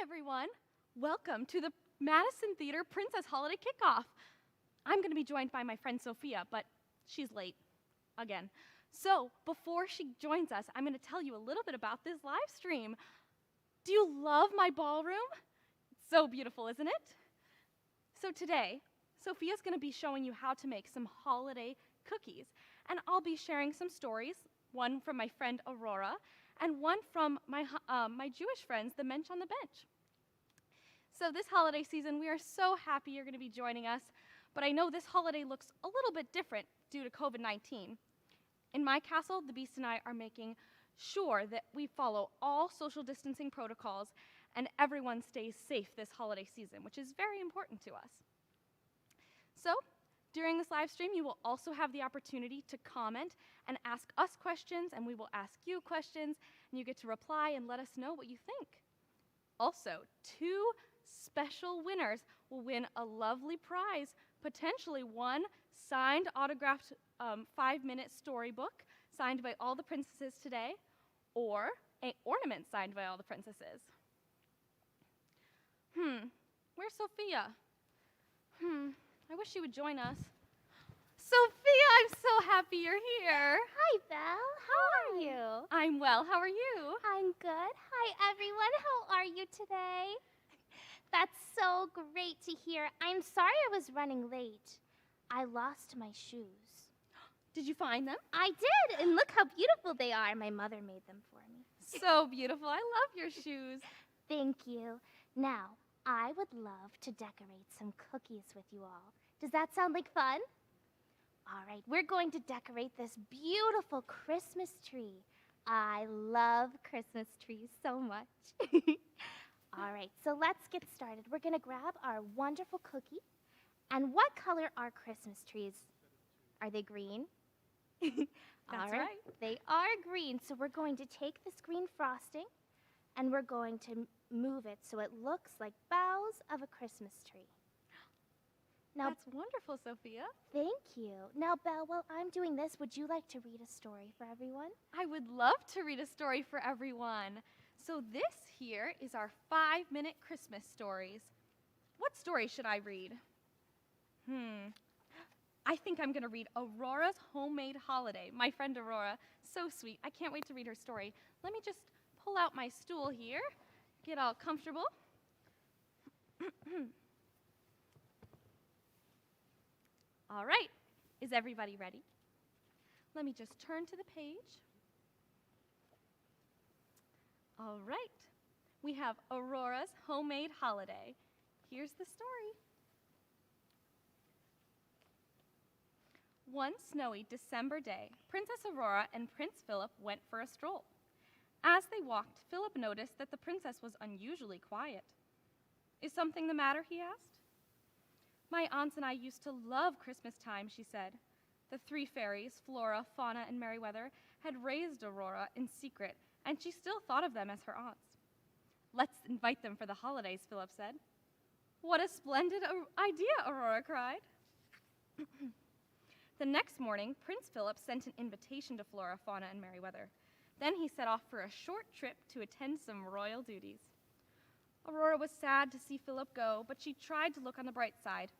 everyone. Welcome to the Madison Theater Princess Holiday Kickoff. I'm going to be joined by my friend Sofia, but she's late again. So before she joins us, I'm going to tell you a little bit about this live stream. Do you love my ballroom? It's so beautiful, isn't it? So today, Sofia's going to be showing you how to make some holiday cookies, and I'll be sharing some stories, one from my friend Aurora, and one from my Jewish friends, the mensch on the bench. So this holiday season, we are so happy you're going to be joining us, but I know this holiday looks a little bit different due to COVID-19. In my castle, the Beast and I are making sure that we follow all social distancing protocols and everyone stays safe this holiday season, which is very important to us. So, during this live stream, you will also have the opportunity to comment and ask us questions, and we will ask you questions, and you get to reply and let us know what you think. Also, 2 special winners will win a lovely prize, potentially one signed, autographed 5-minute storybook signed by all the princesses today, or an ornament signed by all the princesses. Where's Sofia? I wish she would join us. Sophia, I'm so happy you're here. Hi, Belle. How are you? I'm well. How are you? I'm good. Hi, everyone. How are you today? That's so great to hear. I'm sorry I was running late. I lost my shoes. Did you find them? I did, and look how beautiful they are. My mother made them for me. So beautiful. I love your shoes. Thank you. Now, I would love to decorate some cookies with you all. Does that sound like fun? All right, we're going to decorate this beautiful Christmas tree. I love Christmas trees so much. All right, so let's get started. We're going to grab our wonderful cookie. And what color are Christmas trees? Are they green? That's right. They are green. So we're going to take this green frosting and we're going to move it so it looks like boughs of a Christmas tree. Now, that's wonderful, Sophia. Thank you. Now, Belle, while I'm doing this, would you like to read a story for everyone? I would love to read a story for everyone. So this here is our 5-minute Christmas stories. What story should I read? I think I'm going to read Aurora's Homemade Holiday. My friend Aurora, so sweet. I can't wait to read her story. Let me just pull out my stool here, get all comfortable. All right, is everybody ready? Let me just turn to the page. All right, we have Aurora's Homemade Holiday. Here's the story. One snowy December day, Princess Aurora and Prince Philip went for a stroll. As they walked, Philip noticed that the princess was unusually quiet. "Is something the matter?" he asked. "My aunts and I used to love Christmas time," she said. The 3 fairies, Flora, Fauna, and Merryweather, had raised Aurora in secret, and she still thought of them as her aunts. "Let's invite them for the holidays," Philip said. "What a splendid idea," Aurora cried. The next morning, Prince Philip sent an invitation to Flora, Fauna, and Merryweather. Then he set off for a short trip to attend some royal duties. Aurora was sad to see Philip go, but she tried to look on the bright side.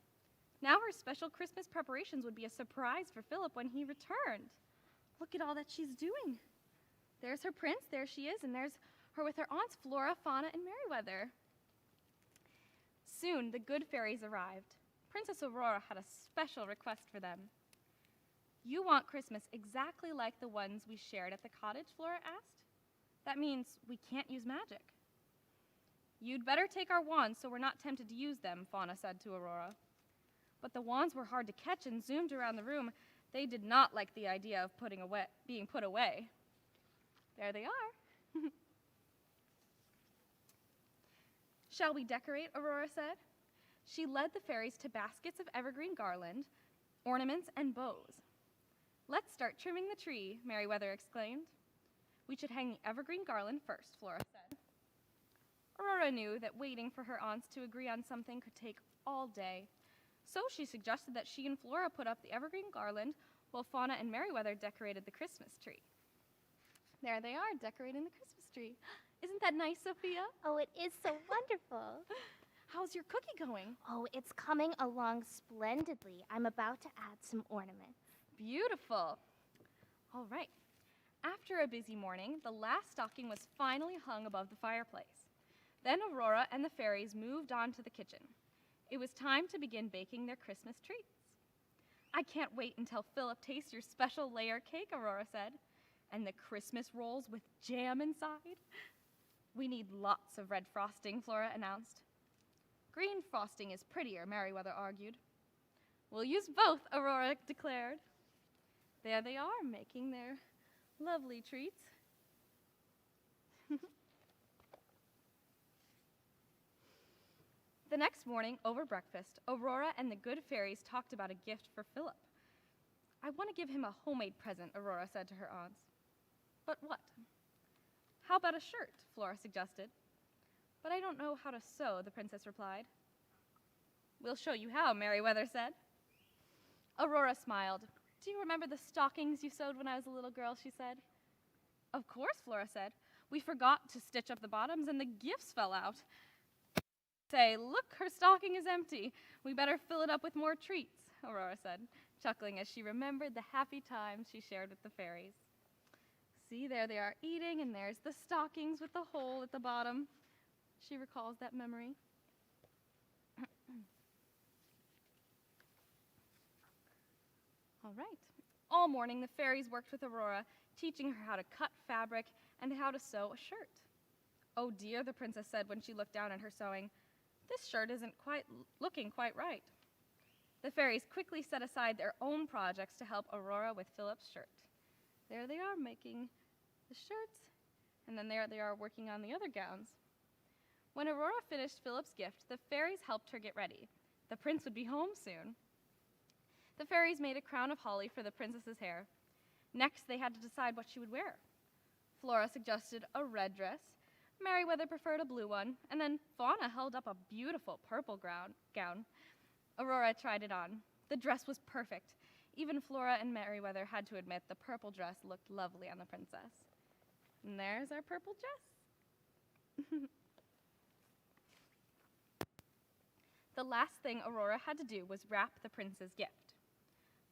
Now her special Christmas preparations would be a surprise for Philip when he returned. Look at all that she's doing. There's her prince, there she is, and there's her with her aunts Flora, Fauna, and Merryweather. Soon the good fairies arrived. Princess Aurora had a special request for them. "You want Christmas exactly like the ones we shared at the cottage?" Flora asked. "That means we can't use magic." "You'd better take our wands so we're not tempted to use them," Fauna said to Aurora. But the wands were hard to catch and zoomed around the room. They did not like the idea of being put away. There they are. "Shall we decorate?" Aurora said. She led the fairies to baskets of evergreen garland, ornaments, and bows. "Let's start trimming the tree," Merryweather exclaimed. "We should hang the evergreen garland first," Flora said. Aurora knew that waiting for her aunts to agree on something could take all day, so she suggested that she and Flora put up the evergreen garland while Fauna and Merryweather decorated the Christmas tree. There they are, decorating the Christmas tree. Isn't that nice, Sophia? Oh, it is so wonderful. How's your cookie going? Oh, it's coming along splendidly. I'm about to add some ornaments. Beautiful. All right. After a busy morning, the last stocking was finally hung above the fireplace. Then Aurora and the fairies moved on to the kitchen. It was time to begin baking their Christmas treats. I can't wait until Philip tastes your special layer cake, Aurora said. And the Christmas rolls with jam inside. We need lots of red frosting, Flora announced. Green frosting is prettier, Merryweather argued. We'll use both, Aurora declared. There they are, making their lovely treats. The next morning, over breakfast, Aurora and the good fairies talked about a gift for Philip. I want to give him a homemade present, Aurora said to her aunts. But what? How about a shirt? Flora suggested. But I don't know how to sew, the princess replied. We'll show you how, Merryweather said. Aurora smiled. Do you remember the stockings you sewed when I was a little girl, she said. Of course, Flora said. We forgot to stitch up the bottoms and the gifts fell out. Say, look, her stocking is empty. We better fill it up with more treats, Aurora said, chuckling as she remembered the happy times she shared with the fairies. See, there they are eating, and there's the stockings with the hole at the bottom. She recalls that memory. All right. All morning, the fairies worked with Aurora, teaching her how to cut fabric and how to sew a shirt. Oh dear, the princess said when she looked down at her sewing. This shirt isn't looking quite right. The fairies quickly set aside their own projects to help Aurora with Philip's shirt. There they are making the shirts, and then there they are working on the other gowns. When Aurora finished Philip's gift, the fairies helped her get ready. The prince would be home soon. The fairies made a crown of holly for the princess's hair. Next, they had to decide what she would wear. Flora suggested a red dress, Merryweather preferred a blue one, and then Fauna held up a beautiful purple gown. Aurora tried it on. The dress was perfect. Even Flora and Merryweather had to admit the purple dress looked lovely on the princess. And there's our purple dress. The last thing Aurora had to do was wrap the prince's gift.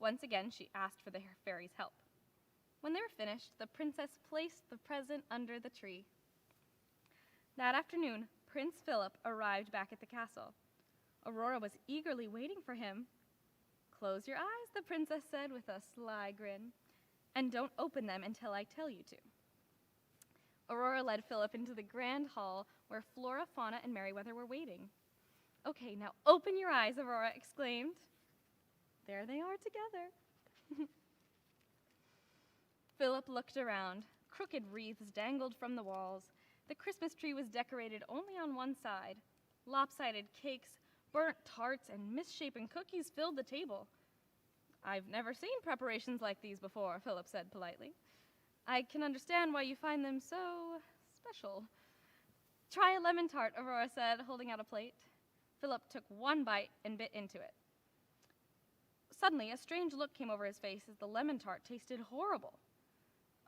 Once again, she asked for the fairies' help. When they were finished, the princess placed the present under the tree. That afternoon, Prince Philip arrived back at the castle. Aurora was eagerly waiting for him. Close your eyes, the princess said with a sly grin, and don't open them until I tell you to. Aurora led Philip into the grand hall where Flora, Fauna, and Merryweather were waiting. Okay, now open your eyes, Aurora exclaimed. There they are together. Philip looked around. Crooked wreaths dangled from the walls. The Christmas tree was decorated only on one side. Lopsided cakes, burnt tarts, and misshapen cookies filled the table. I've never seen preparations like these before, Philip said politely. I can understand why you find them so special. Try a lemon tart, Aurora said, holding out a plate. Philip took one bite and bit into it. Suddenly, a strange look came over his face as the lemon tart tasted horrible.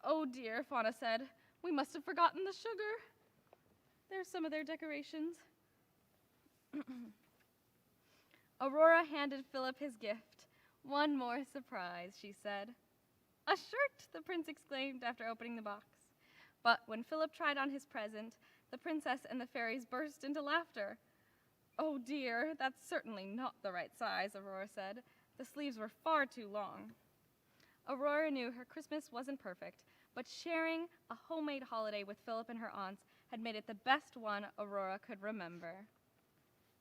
Oh dear, Fauna said. We must have forgotten the sugar. There's some of their decorations. Aurora handed Philip his gift. One more surprise, she said. A shirt, the prince exclaimed after opening the box. But when Philip tried on his present, the princess and the fairies burst into laughter. Oh dear, that's certainly not the right size, Aurora said. The sleeves were far too long. Aurora knew her Christmas wasn't perfect, but sharing a homemade holiday with Philip and her aunts had made it the best one Aurora could remember.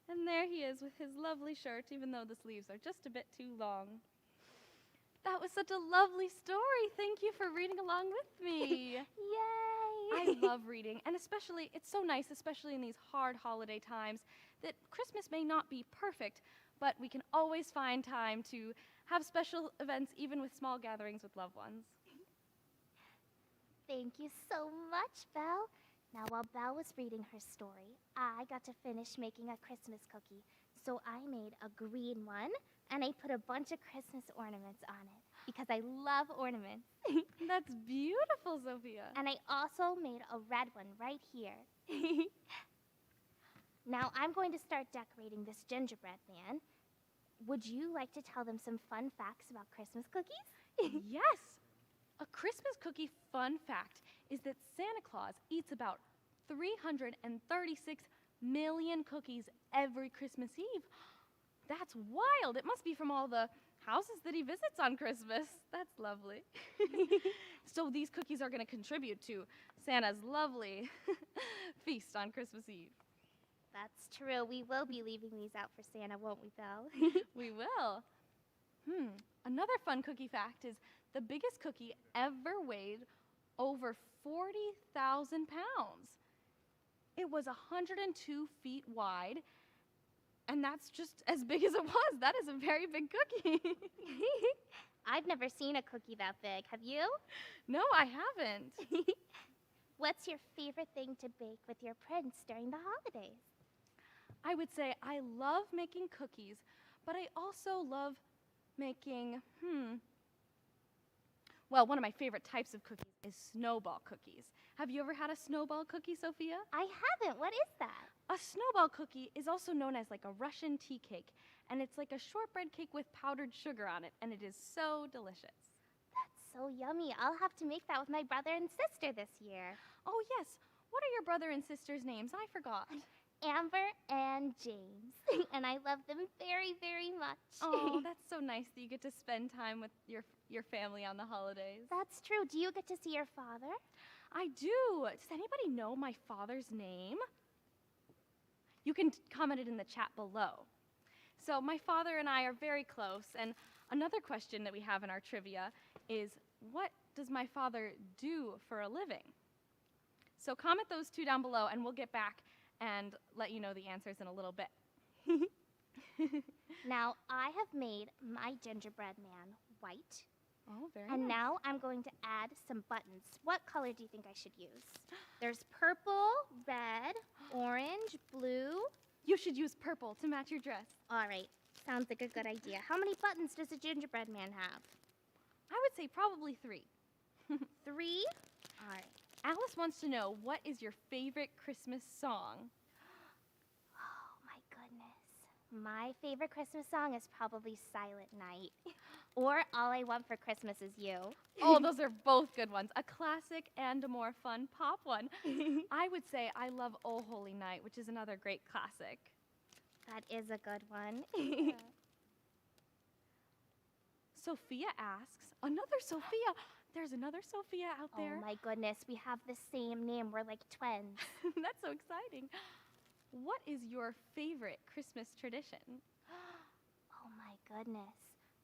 And there he is with his lovely shirt, even though the sleeves are just a bit too long. That was such a lovely story. Thank you for reading along with me. Yay! I love reading, and especially, it's so nice, especially in these hard holiday times, that Christmas may not be perfect, but we can always find time to have special events, even with small gatherings with loved ones. Thank you so much, Belle. Now, while Belle was reading her story, I got to finish making a Christmas cookie. So I made a green one, and I put a bunch of Christmas ornaments on it. because I love ornaments. That's beautiful, Sophia. And I also made a red one right here. Now I'm going to start decorating this gingerbread man. Would you like to tell them some fun facts about Christmas cookies? Yes. A Christmas cookie fun fact is that Santa Claus eats about 336 million cookies every Christmas Eve. That's wild. It must be from all the houses that he visits on Christmas. That's lovely. So these cookies are going to contribute to Santa's lovely feast on Christmas Eve. That's true. We will be leaving these out for Santa, won't we, Belle? We will. Another fun cookie fact is the biggest cookie ever weighed over 40,000 pounds. It was 102 feet wide, and that's just as big as it was. That is a very big cookie. I've never seen a cookie that big. Have you? No, I haven't. What's your favorite thing to bake with your prince during the holidays? I would say I love making cookies, but I also love making, well, one of my favorite types of cookies is snowball cookies. Have you ever had a snowball cookie, Sophia? I haven't. What is that? A snowball cookie is also known as like a Russian tea cake, and it's like a shortbread cake with powdered sugar on it, and it is so delicious. That's so yummy. I'll have to make that with my brother and sister this year. Oh, yes. What are your brother and sister's names? I forgot. Amber and James. And I love them very, very much. Oh, that's so nice that you get to spend time with your family on the holidays. That's true. Do you get to see your father? I do. Does anybody know my father's name? You can comment it in the chat below. So my father and I are very close, and another question that we have in our trivia is, what does my father do for a living? So comment those two down below, and we'll get back and let you know the answers in a little bit. Now, I have made my gingerbread man white. Oh, very And nice. now I'm going to add some buttons. What color do you think I should use? There's purple, red, orange, blue. You should use purple to match your dress. All right, sounds like a good idea. How many buttons does a gingerbread man have? I would say probably 3. 3? All right. Alice wants to know, what is your favorite Christmas song? Oh, my goodness. My favorite Christmas song is probably Silent Night. Or All I Want for Christmas Is You. Oh, those are both good ones. A classic and a more fun pop one. I would say I love Oh Holy Night, which is another great classic. That is a good one. Sophia asks, another Sophia. There's another Sophia out there. Oh my goodness, we have the same name. We're like twins. That's so exciting. What is your favorite Christmas tradition? Oh my goodness.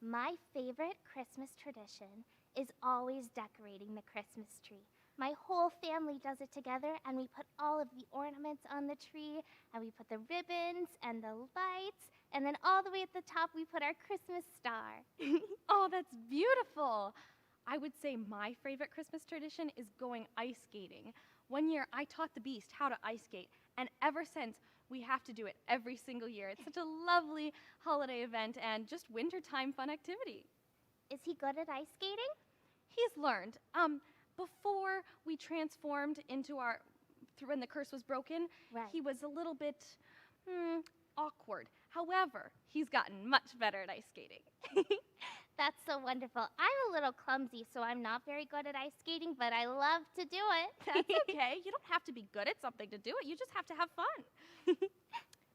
My favorite Christmas tradition is always decorating the Christmas tree. My whole family does it together, and we put all of the ornaments on the tree, and we put the ribbons and the lights, and then all the way at the top we put our Christmas star. Oh, that's beautiful. I would say my favorite Christmas tradition is going ice skating. One year I taught the Beast how to ice skate, and ever since we have to do it every single year. It's such a lovely holiday event and just wintertime fun activity. Is he good at ice skating? He's learned. Before we transformed into when the curse was broken, Right. he was a little bit awkward. However, he's gotten much better at ice skating. That's so wonderful. I'm a little clumsy, so I'm not very good at ice skating, but I love to do it. That's okay. You don't have to be good at something to do it. You just have to have fun.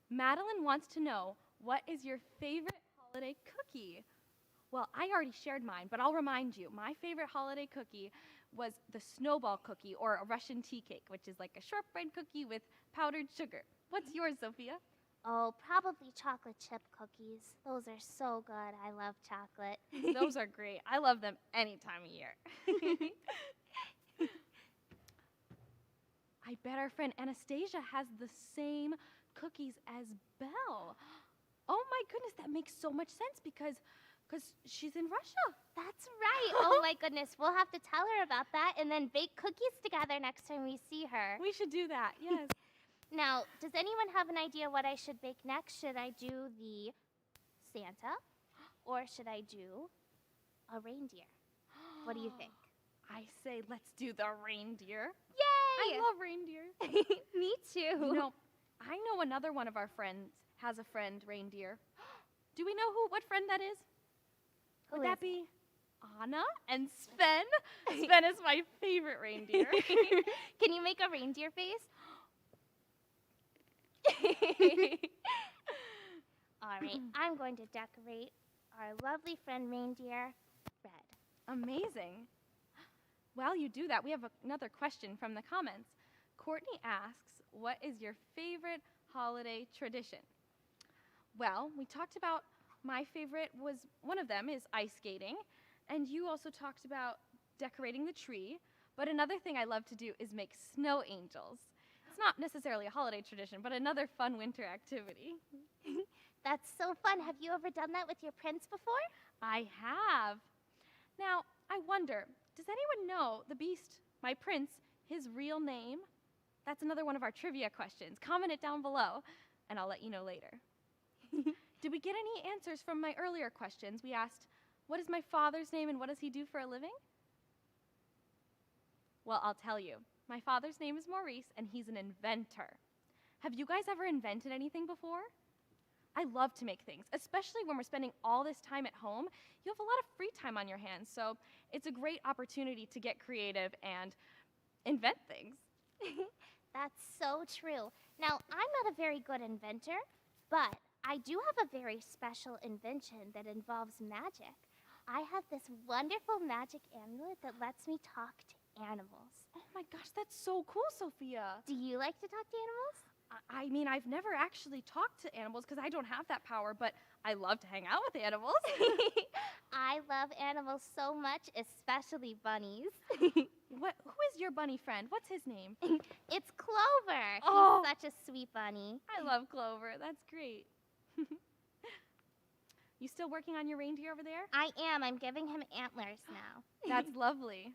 Madeline wants to know, what is your favorite holiday cookie? Well, I already shared mine, but I'll remind you. My favorite holiday cookie was the snowball cookie, or a Russian tea cake, which is like a shortbread cookie with powdered sugar. What's yours, Sophia? Oh, probably chocolate chip cookies. Those are so good. I love chocolate. Those are great. I love them any time of year. I bet our friend Anastasia has the same cookies as Belle. Oh my goodness, that makes so much sense because she's in Russia. That's right. Oh my goodness. We'll have to tell her about that and then bake cookies together next time we see her. We should do that, yes. Now, does anyone have an idea what I should bake next? Should I do the Santa? Or should I do a reindeer. What do you think? I say let's do the reindeer. Yay! I love reindeer. Me too. You know, I know another one of our friends has a friend reindeer. Do we know what friend that is? Who Would that is be Anna and Sven? Sven is my favorite reindeer. Can you make a reindeer face? All right, I'm going to decorate our lovely friend reindeer red. Amazing. While you do that, we have another question from the comments. Courtney asks, what is your favorite holiday tradition? Well, we talked about my favorite was one of them is ice skating, and you also talked about decorating the tree, but another thing I love to do is make snow angels. It's not necessarily a holiday tradition, but another fun winter activity. That's so fun. Have you ever done that with your prince before? I have. Now, I wonder, does anyone know the beast, my prince, his real name? That's another one of our trivia questions. Comment it down below, and I'll let you know later. Did we get any answers from my earlier questions? We asked, what is my father's name and what does he do for a living? Well, I'll tell you. My father's name is Maurice, and he's an inventor. Have you guys ever invented anything before? I love to make things, especially when we're spending all this time at home. You have a lot of free time on your hands, so it's a great opportunity to get creative and invent things. That's so true. Now, I'm not a very good inventor, but I do have a very special invention that involves magic. I have this wonderful magic amulet that lets me talk to animals. Oh my gosh, that's so cool, Sophia. Do you like to talk to animals? I mean, I've never actually talked to animals because I don't have that power, but I love to hang out with animals. I love animals so much, especially bunnies. Who is your bunny friend? What's his name? It's Clover. Oh. He's such a sweet bunny. I love Clover. That's great. You still working on your reindeer over there? I am. I'm giving him antlers now. That's lovely.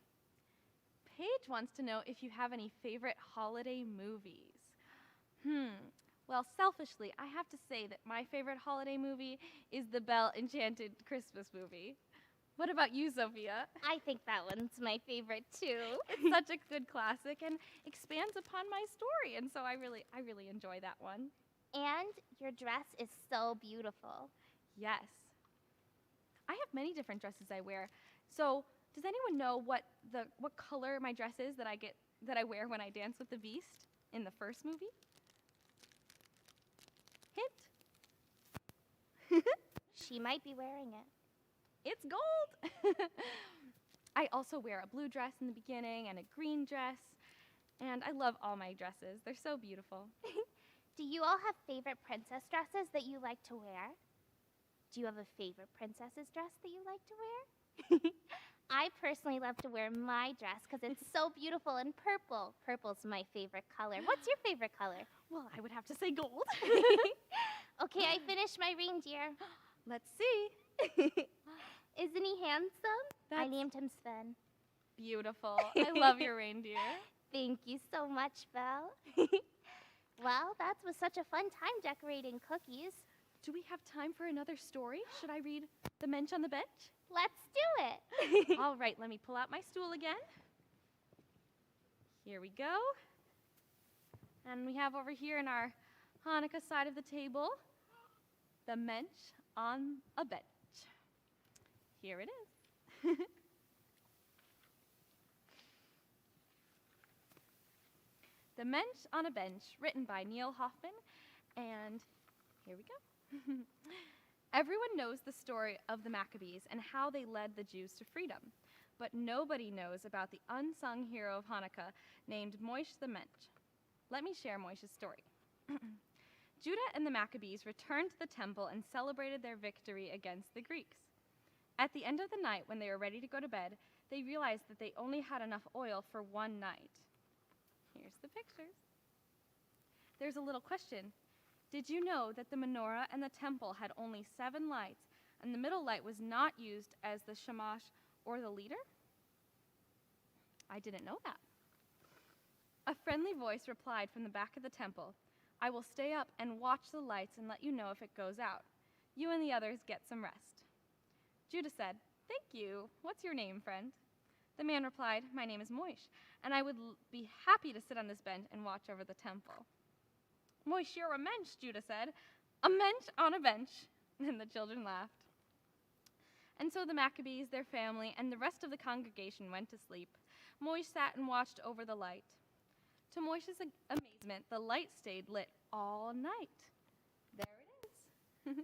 Paige wants to know if you have any favorite holiday movies. Well, selfishly, I have to say that my favorite holiday movie is the Belle Enchanted Christmas movie. What about you, Sophia? I think that one's my favorite too. It's such a good classic and expands upon my story, and so I really enjoy that one. And your dress is so beautiful. Yes. I have many different dresses I wear. So, does anyone know what color my dress is that I wear when I dance with the Beast in the first movie? Hint? She might be wearing it. It's gold. I also wear a blue dress in the beginning and a green dress, and I love all my dresses. They're so beautiful. Do you all have favorite princess dresses that you like to wear? Do you have a favorite princess's dress that you like to wear? I personally love to wear my dress because it's so beautiful in purple. Purple's my favorite color. What's your favorite color? Well, I would have to say gold. Okay, I finished my reindeer. Let's see. Isn't he handsome? I That's named him Sven. beautiful. I love your reindeer. Thank you so much, Belle. Well, that was such a fun time decorating cookies. Do we have time for another story? Should I read The Mensch on the Bench? Let's do it. All right, let me pull out my stool again. Here we go. And we have over here in our Hanukkah side of the table, The Mensch on a Bench. Here it is. The Mensch on a Bench, written by Neil Hoffman, and here we go. Everyone knows the story of the Maccabees and how they led the Jews to freedom, but nobody knows about the unsung hero of Hanukkah named Moish the Mensch. Let me share Moish's story. Judah and the Maccabees returned to the temple and celebrated their victory against the Greeks. At the end of the night, when they were ready to go to bed, they realized that they only had enough oil for one night. Here's the pictures. There's a little question. Did you know that the menorah and the temple had only 7 lights, and the middle light was not used as the shamash or the leader? I didn't know that. A friendly voice replied from the back of the temple, I will stay up and watch the lights and let you know if it goes out. You and the others get some rest. Judah said, Thank you. What's your name, friend? The man replied, My name is Moish, and I would be happy to sit on this bench and watch over the temple. Moish, you're a mensch, Judah said. A mensch on a bench. And the children laughed. And so the Maccabees, their family, and the rest of the congregation went to sleep. Moish sat and watched over the light. To Moish's amazement, the light stayed lit all night. There it is.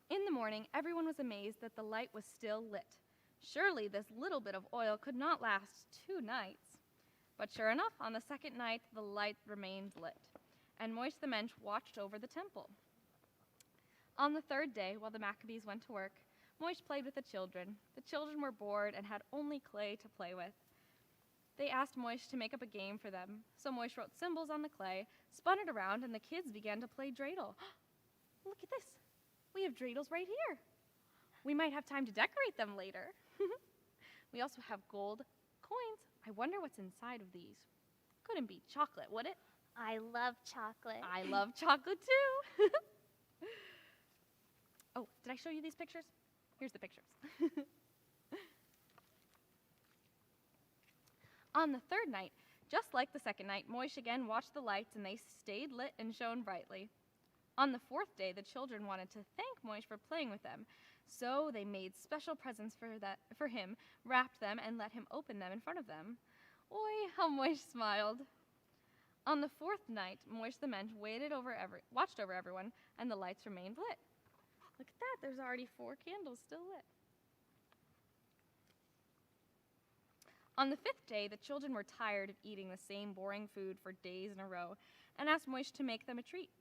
In the morning, everyone was amazed that the light was still lit. Surely this little bit of oil could not last 2 nights. But sure enough, on the second night, the light remained lit, and Moish the mensch watched over the temple. On the third day, while the Maccabees went to work, Moish played with the children. The children were bored and had only clay to play with. They asked Moish to make up a game for them, so Moish wrote symbols on the clay, spun it around, and the kids began to play dreidel. Look at this. We have dreidels right here. We might have time to decorate them later. We also have gold coins. I wonder what's inside of these. Couldn't be chocolate, would it? I love chocolate. I love chocolate too. Oh, did I show you these pictures? Here's the pictures. On the third night, just like the second night, Moish again watched the lights and they stayed lit and shone brightly. On the fourth day, the children wanted to thank Moish for playing with them, so they made special presents for him, wrapped them, and let him open them in front of them. Oi, how Moish smiled. On the fourth night, Moish the mensch watched over everyone, and the lights remained lit. Look at that, there's already 4 candles still lit. On the 5th day, the children were tired of eating the same boring food for days in a row, and asked Moish to make them a treat.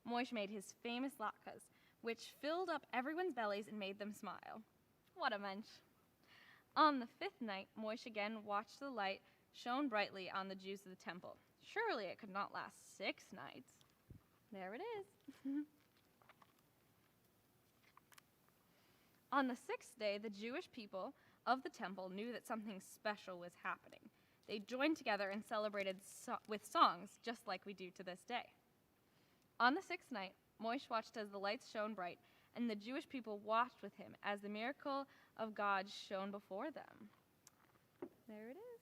Moish made his famous latkes, which filled up everyone's bellies and made them smile. What a mensch. On the 5th night, Moish again watched the light shone brightly on the Jews of the temple. Surely it could not last 6 nights. There it is. On the 6th day, the Jewish people of the temple knew that something special was happening. They joined together and celebrated with songs, just like we do to this day. On the 6th night, Moish watched as the lights shone bright, and the Jewish people watched with him as the miracle of God shone before them. There it is.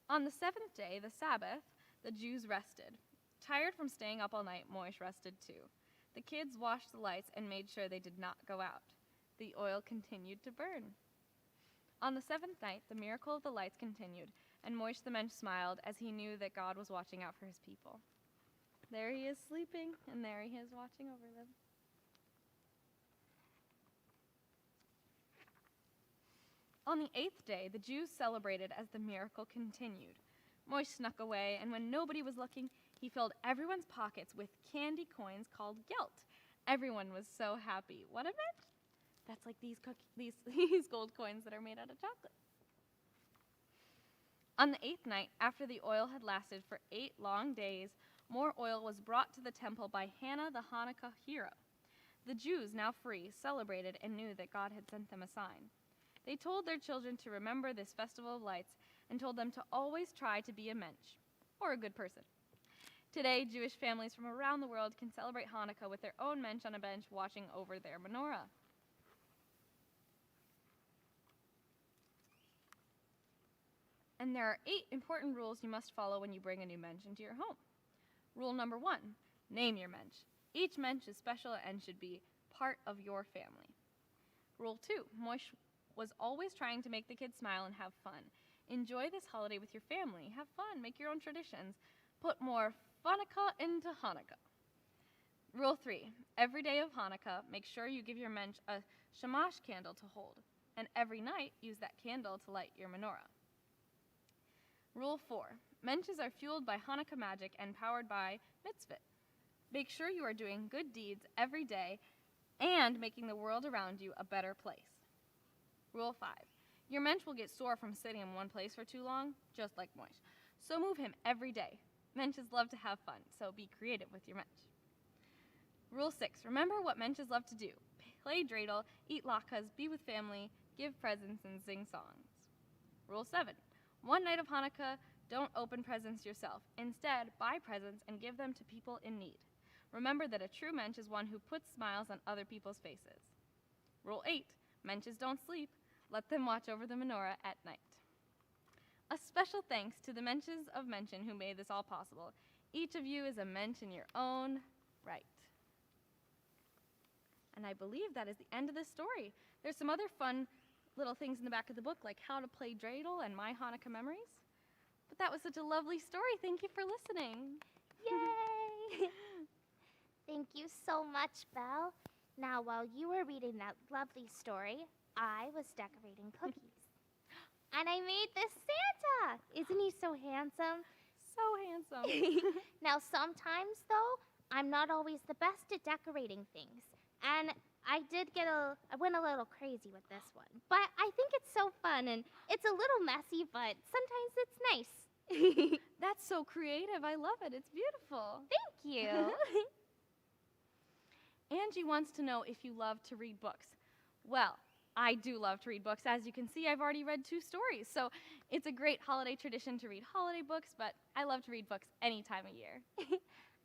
On the 7th day, the Sabbath, the Jews rested. Tired from staying up all night, Moish rested too. The kids washed the lights and made sure they did not go out. The oil continued to burn. On the 7th night, the miracle of the lights continued, and Moish the mensch smiled as he knew that God was watching out for his people. There he is sleeping, and there he is watching over them. On the 8th day, the Jews celebrated as the miracle continued. Moish snuck away, and when nobody was looking, he filled everyone's pockets with candy coins called gelt. Everyone was so happy. What a mensch! That's like these gold coins that are made out of chocolate. On the 8th night, after the oil had lasted for 8 long days, more oil was brought to the temple by Hannah the Hanukkah hero. The Jews, now free, celebrated and knew that God had sent them a sign. They told their children to remember this festival of lights and told them to always try to be a mensch, or a good person. Today, Jewish families from around the world can celebrate Hanukkah with their own mensch on a bench watching over their menorah. And there are 8 important rules you must follow when you bring a new mensch into your home. Rule number 1, name your mensch. Each mensch is special and should be part of your family. Rule 2, Moish was always trying to make the kids smile and have fun. Enjoy this holiday with your family. Have fun, make your own traditions. Put more Hanukkah into Hanukkah. Rule 3, every day of Hanukkah, make sure you give your mensch a shamash candle to hold, and every night use that candle to light your menorah. Rule 4, mensches are fueled by Hanukkah magic and powered by mitzvot. Make sure you are doing good deeds every day and making the world around you a better place. Rule 5, your mensch will get sore from sitting in one place for too long, just like Moish, so move him every day. Mensches love to have fun, so be creative with your mensch. Rule 6, remember what mensches love to do. Play dreidel, eat latkes, be with family, give presents, and sing songs. Rule 7, one night of Hanukkah, Don't open presents yourself. Instead, buy presents and give them to people in need. Remember that a true mensch is one who puts smiles on other people's faces. Rule 8. Mensches don't sleep. Let them watch over the menorah at night. A special thanks to the mensches of Mention who made this all possible. Each of you is a mensch in your own right. And I believe that is the end of this story. There's some other fun little things in the back of the book, like how to play dreidel and my Hanukkah memories. But that was such a lovely story. Thank you for listening. Yay! Thank you so much, Belle. Now, while you were reading that lovely story, I was decorating cookies. And I made this Santa! Isn't he so handsome? So handsome. Now, sometimes, though, I'm not always the best at decorating things. And I went a little crazy with this one. But I think it's so fun, and it's a little messy, but sometimes it's nice. That's so creative. I love it. It's beautiful. Thank you. Angie wants to know if you love to read books. Well, I do love to read books. As you can see, I've already read 2 stories. So it's a great holiday tradition to read holiday books, but I love to read books any time of year.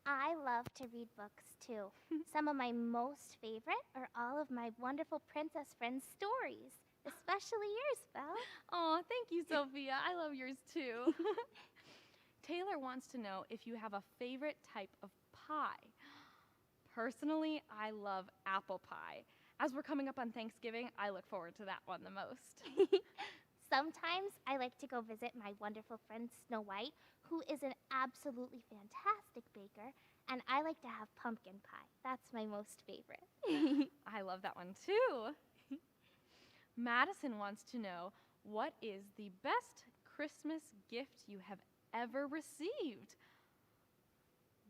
I love to read books, too. Some of my most favorite are all of my wonderful princess friends' stories, especially yours, Belle. Oh, thank you, Sophia. I love yours, too. Taylor wants to know if you have a favorite type of pie. Personally, I love apple pie. As we're coming up on Thanksgiving, I look forward to that one the most. Sometimes I like to go visit my wonderful friend Snow White, who is an absolutely fantastic baker, and I like to have pumpkin pie. That's my most favorite. I love that one too. Madison wants to know, what is the best Christmas gift you have ever received?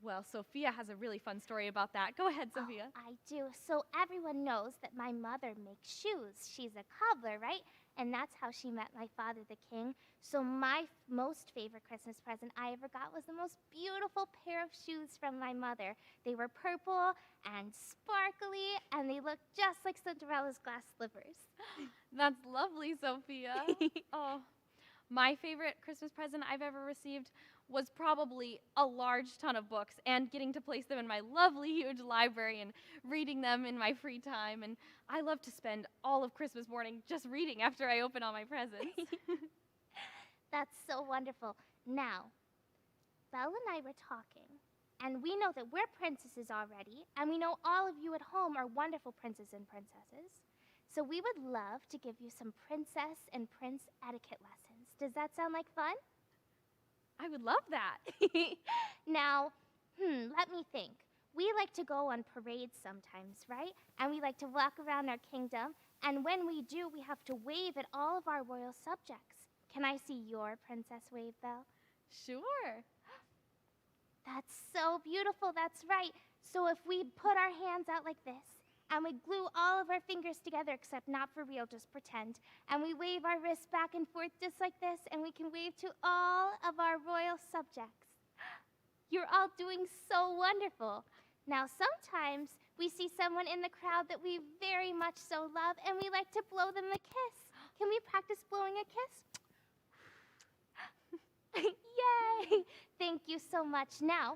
Well, Sophia has a really fun story about that. Go ahead, Sophia. Oh, I do. So everyone knows that my mother makes shoes. She's a cobbler, right? And that's how she met my father, the king. So my most favorite Christmas present I ever got was the most beautiful pair of shoes from my mother. They were purple and sparkly, and they looked just like Cinderella's glass slippers. That's lovely, Sophia. Oh, my favorite Christmas present I've ever received was probably a large ton of books and getting to place them in my lovely huge library and reading them in my free time. And I love to spend all of Christmas morning just reading after I open all my presents. That's so wonderful. Now, Belle and I were talking, and we know that we're princesses already, and we know all of you at home are wonderful princes and princesses. So we would love to give you some princess and prince etiquette lessons. Does that sound like fun? I would love that. Now, let me think. We like to go on parades sometimes, right? And we like to walk around our kingdom, and when we do, we have to wave at all of our royal subjects. Can I see your princess wave, Belle? Sure. That's so beautiful, that's right. So if we put our hands out like this, and we glue all of our fingers together, except not for real, just pretend, and we wave our wrists back and forth just like this, and we can wave to all of our royal subjects. You're all doing so wonderful. Now, sometimes we see someone in the crowd that we very much so love, and we like to blow them a kiss. Can we practice blowing a kiss? Yay! Thank you so much. Now,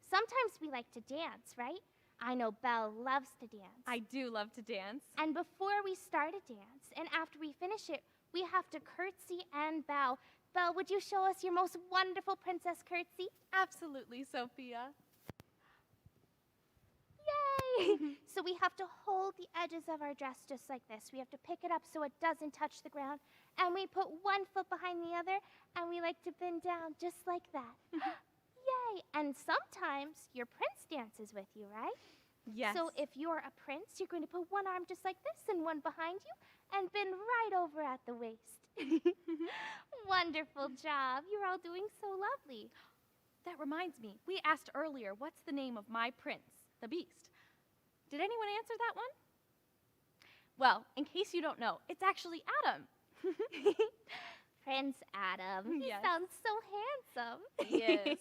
sometimes we like to dance, right? I know Belle loves to dance. I do love to dance. And before we start a dance, and after we finish it, we have to curtsy and bow. Belle, would you show us your most wonderful princess curtsy? Absolutely, Sophia. Yay! So we have to hold the edges of our dress just like this. We have to pick it up so it doesn't touch the ground. And we put one foot behind the other, and we like to bend down just like that. Yay! And sometimes your prince dances with you, right? Yes. So if you're a prince, you're going to put one arm just like this and one behind you and bend right over at the waist. Wonderful job. You're all doing so lovely. That reminds me, we asked earlier, what's the name of my prince, the Beast? Did anyone answer that one? Well, in case you don't know, it's actually Adam. Prince Adam. He Yes. sounds so handsome. Yes.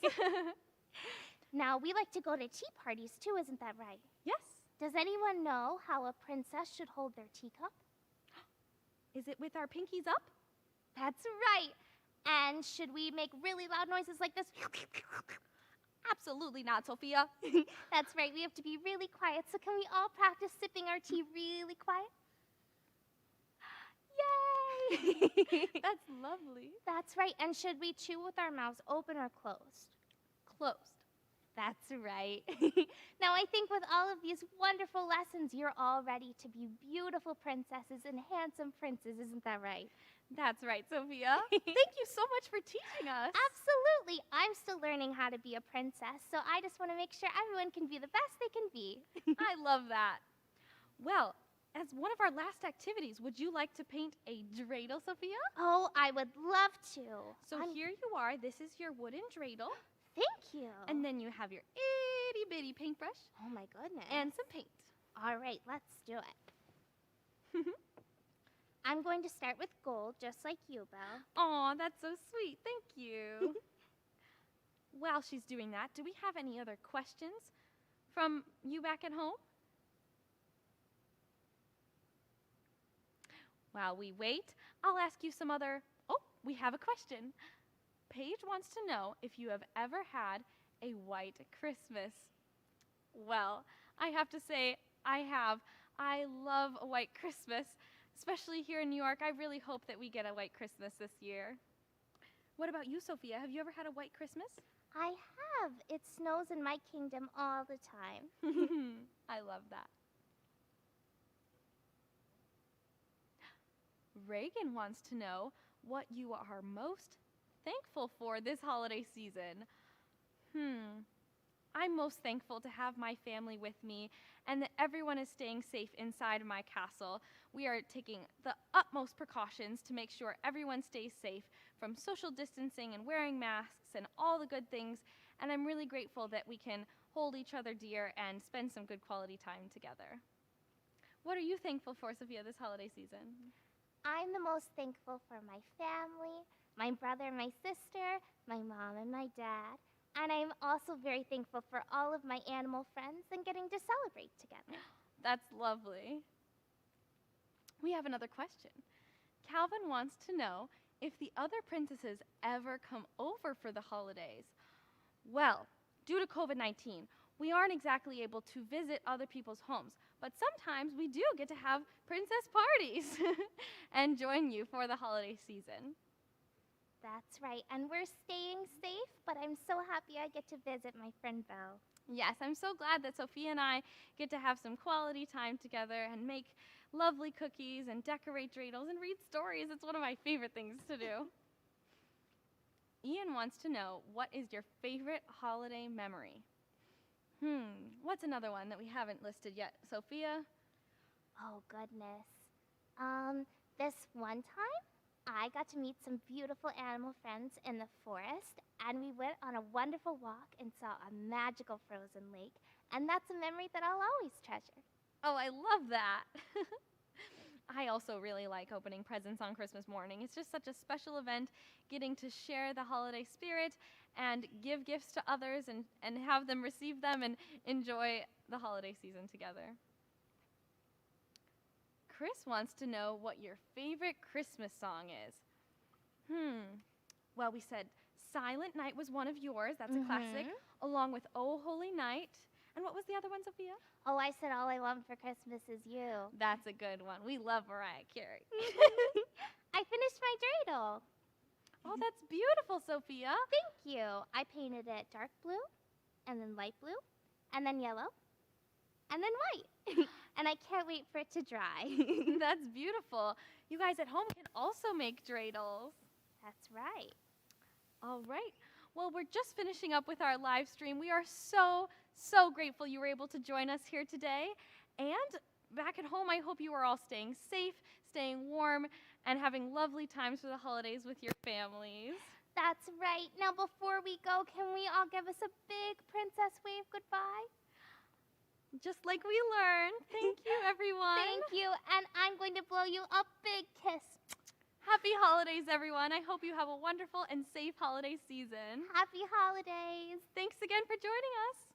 Now, we like to go to tea parties too, isn't that right? Yes. Does anyone know how a princess should hold their teacup? Is it with our pinkies up? That's right. And should we make really loud noises like this? Absolutely not, Sophia. That's right, we have to be really quiet. So can we all practice sipping our tea really quiet? Yay! That's lovely. That's right. And should we chew with our mouths open or closed? Closed. That's right. Now, I think with all of these wonderful lessons, you're all ready to be beautiful princesses and handsome princes. Isn't that right? That's right, Sophia. Thank you so much for teaching us. Absolutely. I'm still learning how to be a princess, so I just want to make sure everyone can be the best they can be. I love that. Well, as one of our last activities, would you like to paint a dreidel, Sophia? Oh, I would love to. So here you are. This is your wooden dreidel. Thank you. And then you have your itty bitty paintbrush oh my goodness. and some paint. All right, let's do it. I'm going to start with gold, just like you, Belle. Aw, that's so sweet. Thank you. While she's doing that, do we have any other questions from you back at home? While we wait, I'll ask you some other. Oh, we have a question. Paige wants to know if you have ever had a white Christmas. Well, I have to say, I have. I love a white Christmas, especially here in New York. I really hope that we get a white Christmas this year. What about you, Sophia? Have you ever had a white Christmas? I have. It snows in my kingdom all the time. I love that. Reagan wants to know what you are most thankful for this holiday season. I'm most thankful to have my family with me and that everyone is staying safe inside my castle. We are taking the utmost precautions to make sure everyone stays safe from social distancing and wearing masks and all the good things. And I'm really grateful that we can hold each other dear and spend some good quality time together. What are you thankful for, Sophia, this holiday season? I'm the most thankful for my family, my brother and my sister, my mom and my dad. And I'm also very thankful for all of my animal friends and getting to celebrate together. That's lovely. We have another question. Calvin wants to know if the other princesses ever come over for the holidays. Well, due to COVID-19, we aren't exactly able to visit other people's homes, but sometimes we do get to have princess parties and join you for the holiday season. That's right. And we're staying safe, but I'm so happy I get to visit my friend Belle. Yes, I'm so glad that Sophia and I get to have some quality time together and make lovely cookies and decorate dreidels and read stories. It's one of my favorite things to do. Ian wants to know, what is your favorite holiday memory? What's another one that we haven't listed yet? Sophia? Oh, goodness. This one time, I got to meet some beautiful animal friends in the forest, and we went on a wonderful walk and saw a magical frozen lake, and that's a memory that I'll always treasure. Oh, I love that. I also really like opening presents on Christmas morning. It's just such a special event, getting to share the holiday spirit and give gifts to others and have them receive them and enjoy the holiday season together. Chris wants to know what your favorite Christmas song is. Well, we said Silent Night was one of yours. That's a classic, along with Oh Holy Night. And what was the other one, Sophia? Oh, I said All I Want for Christmas Is You. That's a good one. We love Mariah Carey. I finished my dreidel. Oh, that's beautiful, Sophia. Thank you. I painted it dark blue, and then light blue, and then yellow, and then white. And I can't wait for it to dry. That's beautiful. You guys at home can also make dreidels. That's right. All right. Well, we're just finishing up with our live stream. We are so grateful you were able to join us here today. And back at home, I hope you are all staying safe, staying warm, and having lovely times for the holidays with your families. That's right. Now, before we go, can we all give us a big princess wave goodbye? Just like we learned. Thank you, everyone. Thank you. And I'm going to blow you a big kiss. Happy holidays, everyone. I hope you have a wonderful and safe holiday season. Happy holidays. Thanks again for joining us.